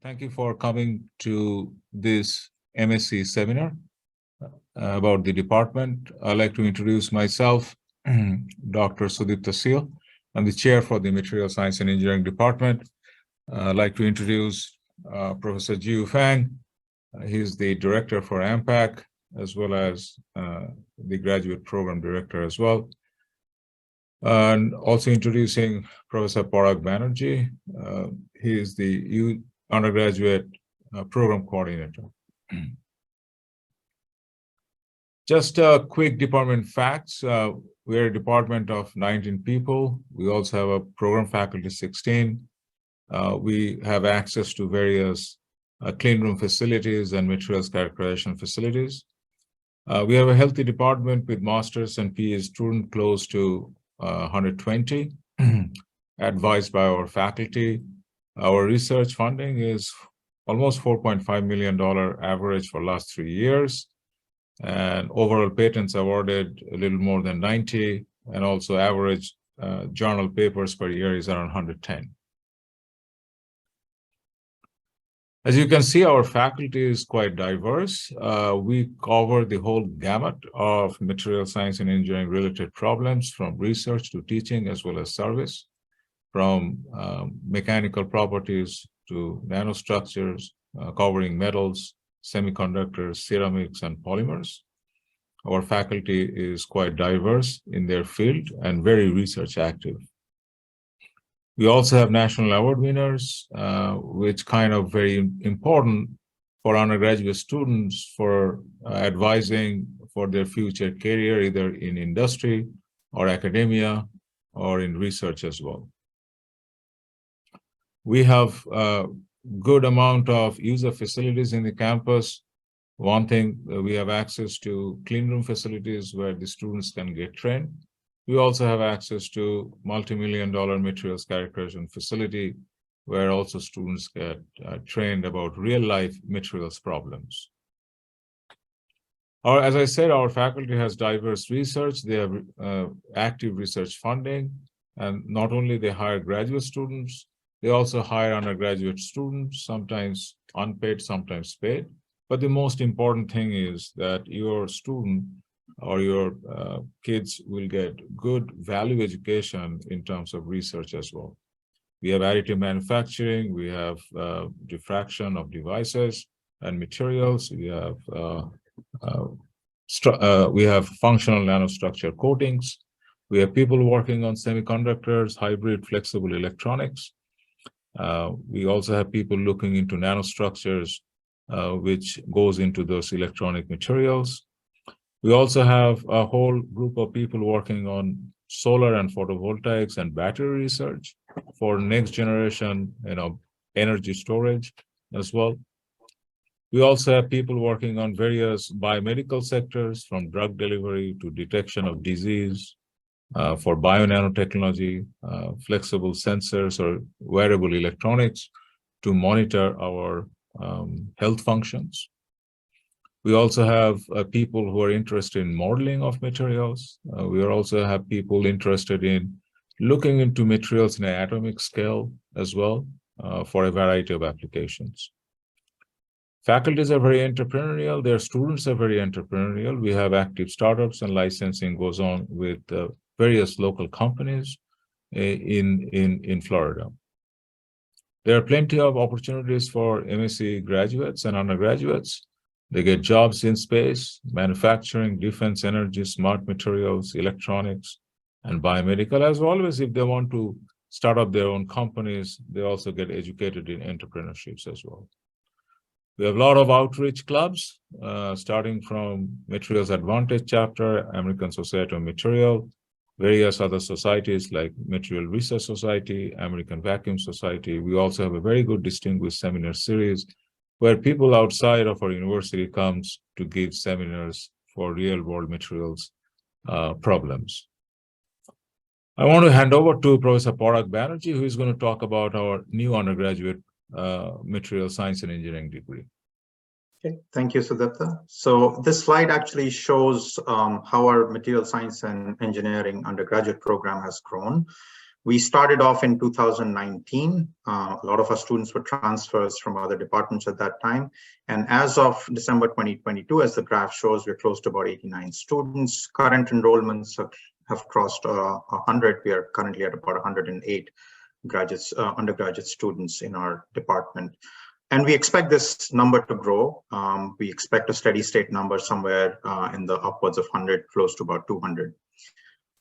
Thank you for coming to this MSc seminar about the department. I'd like to introduce myself, Dr. Sudipta Seal. I'm the chair for the Material Science and Engineering Department. I'd like to introduce Professor Jiu Fang. He's the director for AMPAC, as well as the graduate program director as well. And also introducing Professor Parag Banerjee. He is the undergraduate program coordinator. Just a quick department facts. We're a department of 19 people. We also have a program faculty 16. We have access to various clean room facilities and materials characterization facilities. We have a healthy department with masters and PhD students close to 120, advised by our faculty. Our research funding is almost $4.5 million average for last 3 years. And overall patents awarded a little more than 90, and also average journal papers per year is around 110. As you can see, our faculty is quite diverse. We cover the whole gamut of material science and engineering related problems, from research to teaching as well as service, from mechanical properties to nanostructures, covering metals, semiconductors, ceramics, and polymers. Our faculty is quite diverse in their field and very research active. We also have national award winners, which kind of very important for undergraduate students for advising for their future career, either in industry or academia or in research as well. We have a good amount of user facilities in the campus. One thing, we have access to clean room facilities where the students can get trained. We also have access to multi-million-dollar materials characterization facility where also students get trained about real-life materials problems. As I said, our faculty has diverse research. They have active research funding, and not only they hire graduate students, they also hire undergraduate students, sometimes unpaid, sometimes paid. But the most important thing is that your student or your kids will get good value education in terms of research as well. We have additive manufacturing, we have diffraction of devices and materials, we have functional nanostructure coatings, we have people working on semiconductors, hybrid flexible electronics. We also have people looking into nanostructures, which goes into those electronic materials. We also have a whole group of people working on solar and photovoltaics and battery research for next generation, energy storage as well. We also have people working on various biomedical sectors, from drug delivery to detection of disease, for bio-nanotechnology, flexible sensors or wearable electronics to monitor our health functions. We also have people who are interested in modeling of materials. We also have people interested in looking into materials in an atomic scale as well, for a variety of applications. Faculties are very entrepreneurial. Their students are very entrepreneurial. We have active startups, and licensing goes on with various local companies in Florida. There are plenty of opportunities for MSE graduates and undergraduates. They get jobs in space, manufacturing, defense, energy, smart materials, electronics, and biomedical. As always, if they want to start up their own companies, they also get educated in entrepreneurships as well. We have a lot of outreach clubs, starting from Materials Advantage Chapter, American Society of Material, various other societies like Material Research Society, American Vacuum Society. We also have a very good distinguished seminar series where people outside of our university comes to give seminars for real-world materials problems. I want to hand over to Professor Parag Banerjee, who is going to talk about our new undergraduate material science and engineering degree. Okay, thank you, Sudipta. So this slide actually shows how our material science and engineering undergraduate program has grown. We started off in 2019. A lot of our students were transfers from other departments at that time. And as of December 2022, as the graph shows, we're close to about 89 students. Current enrollments have crossed 100. We are currently at about 108 undergraduate students in our department. And we expect this number to grow. We expect a steady state number somewhere in the upwards of 100, close to about 200.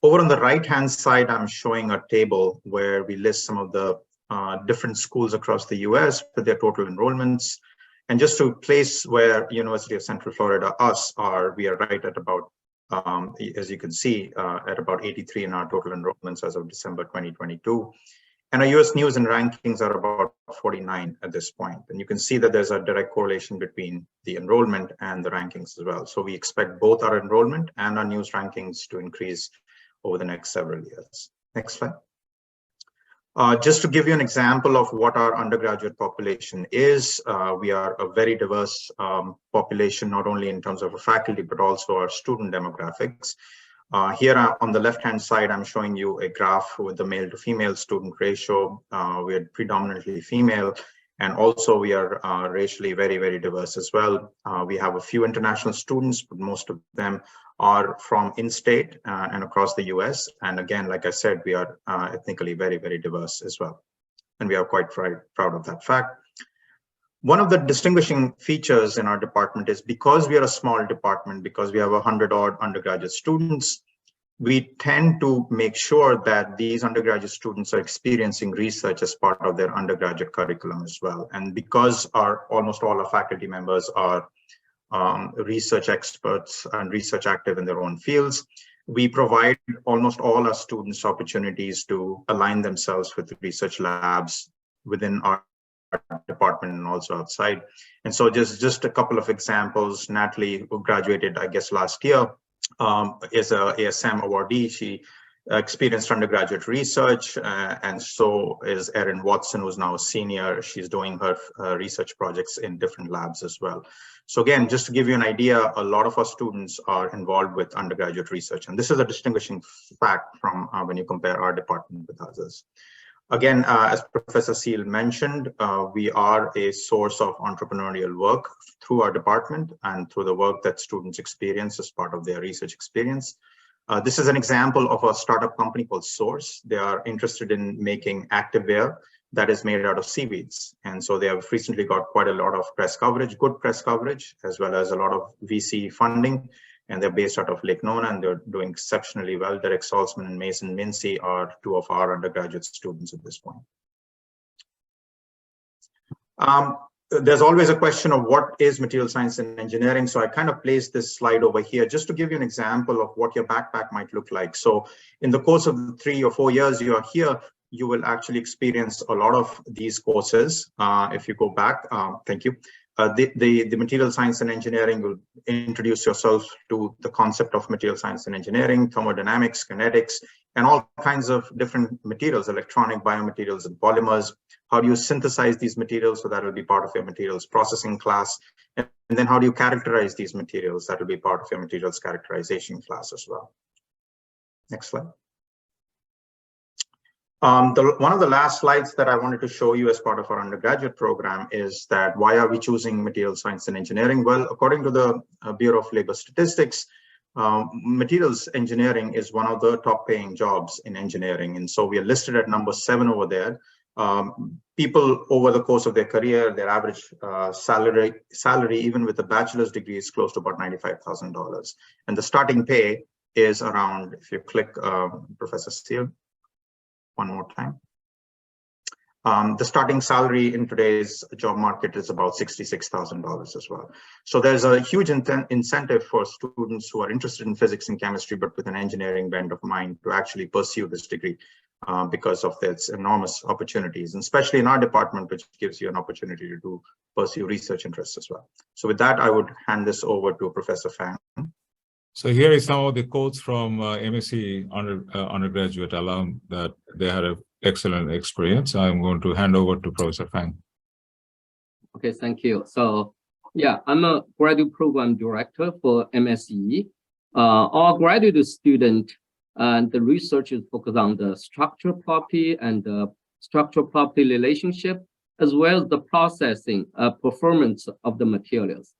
Over on the right-hand side, I'm showing a table where we list some of the different schools across the US with their total enrollments. And just to place where University of Central Florida, we are right at about, as you can see, at about 83 in our total enrollments as of December 2022. And our US news and rankings are about 49 at this point. And you can see that there's a direct correlation between the enrollment and the rankings as well. So we expect both our enrollment and our news rankings to increase over the next several years. Next slide. Just to give you an example of what our undergraduate population is, we are a very diverse population, not only in terms of our faculty, but also our student demographics. Here on the left-hand side, I'm showing you a graph with the male to female student ratio. We are predominantly female, and also we are racially very, very diverse as well. We have a few international students, but most of them are from in-state and across the US. And again, like I said, we are ethnically very, very diverse as well. And we are quite proud of that fact. One of the distinguishing features in our department is because we are a small department, because we have 100-odd undergraduate students, we tend to make sure that these undergraduate students are experiencing research as part of their undergraduate curriculum as well. And because almost all our faculty members are research experts and research active in their own fields, we provide almost all our students opportunities to align themselves with the research labs within our department and also outside. And so just a couple of examples. Natalie, who graduated, I guess, last year, is a ASM awardee. She experienced undergraduate research, and so is Erin Watson, who's now a senior. She's doing her research projects in different labs as well. So again, just to give you an idea, a lot of our students are involved with undergraduate research, and this is a distinguishing fact from when you compare our department with others. Again, as Professor Seal mentioned, we are a source of entrepreneurial work through our department and through the work that students experience as part of their research experience. This is an example of a startup company called Source. They are interested in making activewear that is made out of seaweeds. And so they have recently got quite a lot of press coverage, good press coverage, as well as a lot of VC funding. And they're based out of Lake Nona, and they're doing exceptionally well. Derek Salzman and Mason Mincy are two of our undergraduate students at this point. There's always a question of what is material science and engineering. So I kind of placed this slide over here just to give you an example of what your backpack might look like. So in the course of the 3 or 4 years you are here, you will actually experience a lot of these courses. If you go back, thank you. The material science and engineering will introduce yourself to the concept of material science and engineering, thermodynamics, kinetics, and all kinds of different materials, electronic, biomaterials, and polymers. How do you synthesize these materials? So that will be part of your materials processing class. And then how do you characterize these materials? That will be part of your materials characterization class as well. Next slide. One of the last slides that I wanted to show you as part of our undergraduate program is that why are we choosing material science and engineering? Well, according to the Bureau of Labor Statistics, materials engineering is one of the top paying jobs in engineering. And so we are listed at number 7 over there. People over the course of their career, their average salary, even with a bachelor's degree, is close to about $95,000. And the starting pay is around, if you click Professor Steele, one more time. The starting salary in today's job market is about $66,000 as well. So there's a huge incentive for students who are interested in physics and chemistry, but with an engineering bent of mind, to actually pursue this degree because of its enormous opportunities, and especially in our department, which gives you an opportunity to pursue research interests as well. So with that, I would hand this over to Professor Fang. So here is some of the quotes from MSE undergraduate alum that they had an excellent experience. I'm going to hand over to Professor Fang. Okay, thank you. So yeah, I'm a graduate program director for MSE. Our graduate student And the research is focused on the structural property and the structural property relationship, as well as the processing performance of the materials.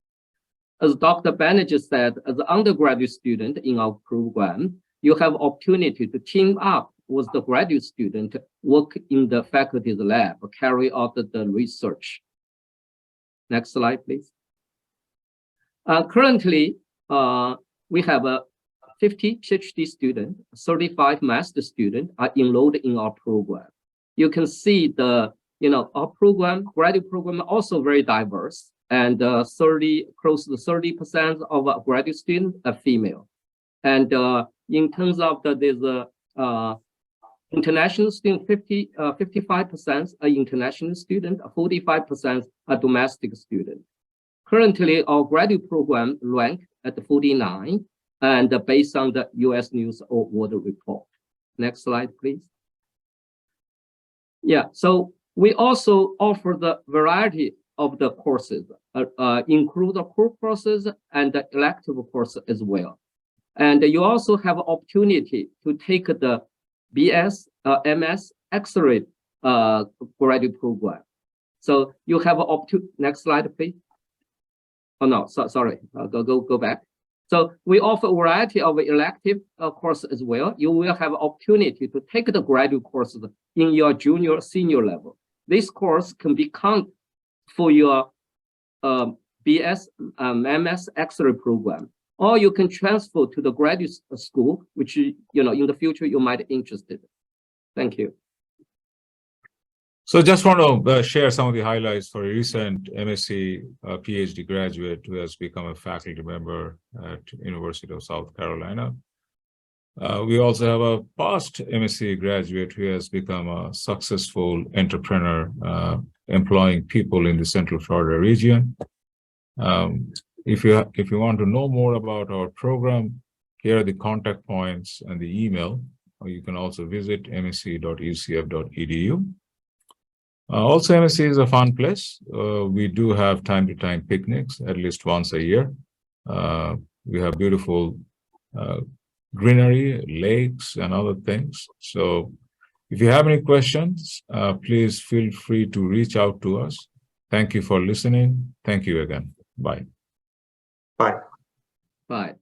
As Dr. Banerjee said, as an undergraduate student in our program, you have opportunity to team up with the graduate student, work in the faculty's lab, carry out the research. Next slide, please. Currently, we have 50 PhD students, 35 master students are enrolled in our program. You can see our program, graduate program, also very diverse, and close to 30% of our graduate students are female. And in terms of international student, 55% are international students, 45% are domestic students. Currently, our graduate program ranked at 49, and based on the US News or World Report. Next slide, please. Yeah, so we also offer the variety of the courses, include the core courses and the elective courses as well. And you also have opportunity to take the BS, MS, X-ray graduate program. So you have next slide, please. Oh no, sorry, go back. So we offer a variety of elective courses as well. You will have opportunity to take the graduate courses in your junior, senior level. This course can be counted for your BS, MS, X-ray program, or you can transfer to the graduate school, which in the future you might be interested. Thank you. So just want to share some of the highlights for a recent MSc PhD graduate who has become a faculty member at University of South Carolina. We also have a past MSc graduate who has become a successful entrepreneur employing people in the Central Florida region. If you want to know more about our program, here are the contact points and the email. Or you can also visit msc.ucf.edu. Also, MSc is a fun place. We do have time to time picnics at least once a year. We have beautiful greenery, lakes, and other things. So if you have any questions, please feel free to reach out to us. Thank you for listening. Thank you again. Bye. Bye. Bye.